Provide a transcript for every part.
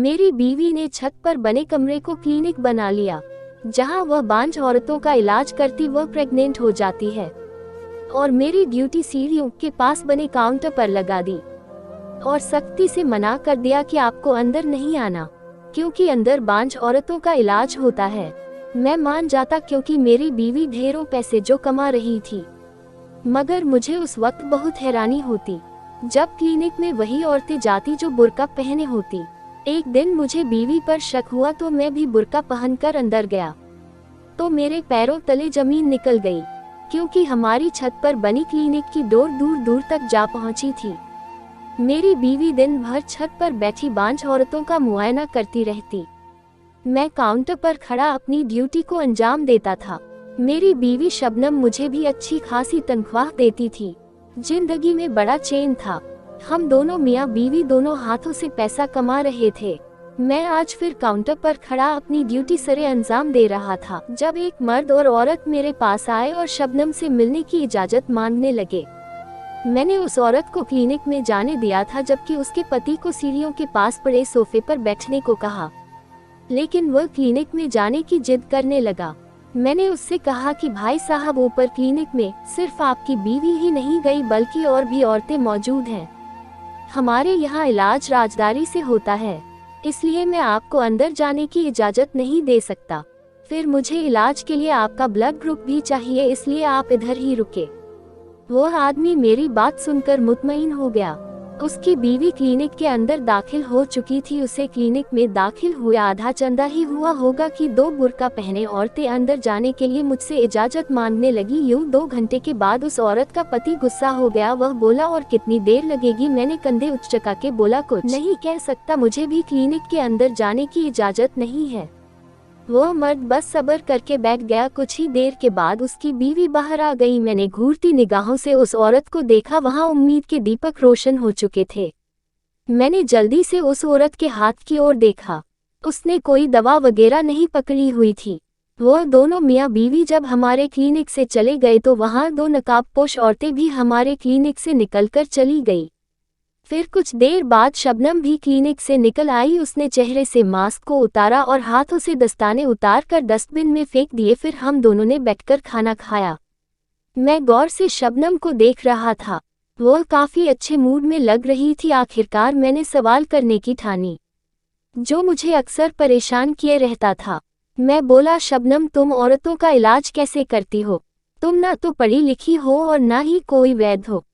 मेरी बीवी ने छत पर बने कमरे को क्लिनिक बना लिया, जहां वह बांझ औरतों का इलाज करती वह प्रेग्नेंट हो जाती है, और मेरी ड्यूटी सीढ़ियों के पास बने काउंटर पर लगा दी और सख्ती से मना कर दिया कि आपको अंदर नहीं आना, क्योंकि अंदर बांझ औरतों का इलाज होता है। मैं मान जाता क्योंकि मेरी बीवी ढेरों पैसे जो कमा रही थी, मगर मुझे उस वक्त बहुत हैरानी होती जब क्लिनिक में वही औरतें जाती जो बुर्का पहने होती। एक दिन मुझे बीवी पर शक हुआ तो मैं भी बुर्का पहनकर अंदर गया, तो मेरे पैरों तले जमीन निकल गई, क्योंकि हमारी छत पर बनी क्लिनिक की डोर दूर दूर तक जा पहुंची थी। मेरी बीवी दिन भर छत पर बैठी बांझ औरतों का मुआयना करती रहती। मैं काउंटर पर खड़ा अपनी ड्यूटी को अंजाम देता था। मेरी बीवी शबनम मुझे भी अच्छी खासी तनख्वाह देती थी। जिंदगी में बड़ा चैन था। हम दोनों मियाँ बीवी दोनों हाथों से पैसा कमा रहे थे। मैं आज फिर काउंटर पर खड़ा अपनी ड्यूटी सरे अंजाम दे रहा था, जब एक मर्द और औरत मेरे पास आए और शबनम से मिलने की इजाजत मांगने लगे। मैंने उस औरत को क्लिनिक में जाने दिया था, जबकि उसके पति को सीढ़ियों के पास पड़े सोफे पर बैठने को कहा, लेकिन वह क्लिनिक में जाने की जिद करने लगा। मैंने उससे कहा कि भाई साहब, ऊपर क्लिनिक में सिर्फ आपकी बीवी ही नहीं गई बल्कि और भी औरतें मौजूद हैं। हमारे यहाँ इलाज राजदारी से होता है, इसलिए मैं आपको अंदर जाने की इजाजत नहीं दे सकता। फिर मुझे इलाज के लिए आपका ब्लड ग्रुप भी चाहिए, इसलिए आप इधर ही रुके। वह आदमी मेरी बात सुनकर मुतमईन हो गया। उसकी बीवी क्लिनिक के अंदर दाखिल हो चुकी थी। उसे क्लिनिक में दाखिल हुए आधा चंदा ही हुआ होगा कि दो बुर्का पहने औरतें अंदर जाने के लिए मुझसे इजाजत मांगने लगी। यूं 2 घंटे के बाद उस औरत का पति गुस्सा हो गया। वह बोला, और कितनी देर लगेगी? मैंने कंधे उचका के बोला, कुछ नहीं कह सकता, मुझे भी क्लिनिक के अंदर जाने की इजाजत नहीं है। वह मर्द बस सब्र करके बैठ गया। कुछ ही देर के बाद उसकी बीवी बाहर आ गई। मैंने घूरती निगाहों से उस औरत को देखा। वहां उम्मीद के दीपक रोशन हो चुके थे। मैंने जल्दी से उस औरत के हाथ की ओर देखा। उसने कोई दवा वगैरह नहीं पकड़ी हुई थी। वह दोनों मियाँ बीवी जब हमारे क्लिनिक से चले गए तो वहां 2 नकाबपोश औरतें भी हमारे क्लिनिक से निकलकर चली गई। फिर कुछ देर बाद शबनम भी क्लिनिक से निकल आई। उसने चेहरे से मास्क को उतारा और हाथों से दस्ताने उतार कर डस्टबिन में फेंक दिए। फिर हम दोनों ने बैठकर खाना खाया। मैं गौर से शबनम को देख रहा था। वह काफी अच्छे मूड में लग रही थी। आखिरकार मैंने सवाल करने की ठानी, जो मुझे अक्सर परेशान किए रहता था। मैं बोला, शबनम, तुम औरतों का इलाज कैसे करती हो? तुम ना तो पढ़ी लिखी हो और ना ही कोई वैद्य हो,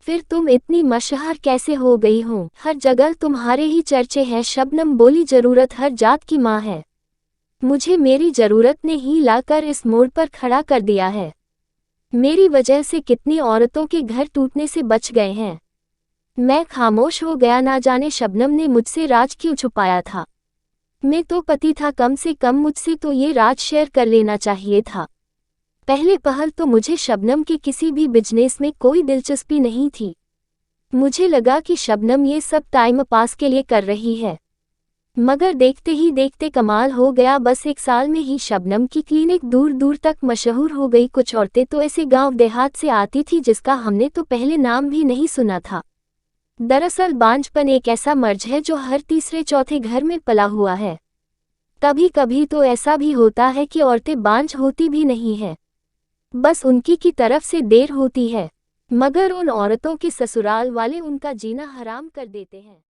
फिर तुम इतनी मशहूर कैसे हो गई हो? हर जगह तुम्हारे ही चर्चे हैं। शबनम बोली, जरूरत हर जात की माँ है। मुझे मेरी जरूरत ने ही लाकर इस मोड़ पर खड़ा कर दिया है। मेरी वजह से कितनी औरतों के घर टूटने से बच गए हैं। मैं खामोश हो गया। ना जाने शबनम ने मुझसे राज क्यों छुपाया था। मैं तो पति था, कम से कम मुझसे तो ये राज शेयर कर लेना चाहिए था। पहले पहल तो मुझे शबनम के किसी भी बिजनेस में कोई दिलचस्पी नहीं थी। मुझे लगा कि शबनम ये सब टाइम पास के लिए कर रही है, मगर देखते ही देखते कमाल हो गया। बस 1 साल में ही शबनम की क्लिनिक दूर दूर तक मशहूर हो गई। कुछ औरतें तो ऐसे गांव देहात से आती थी जिसका हमने तो पहले नाम भी नहीं सुना था। दरअसल बांझपन एक ऐसा मर्ज है जो हर तीसरे चौथे घर में पला हुआ है। कभी कभी तो ऐसा भी होता है कि औरतें बांझ होती भी नहीं है, बस उनकी की तरफ से देर होती है, मगर उन औरतों के ससुराल वाले उनका जीना हराम कर देते हैं।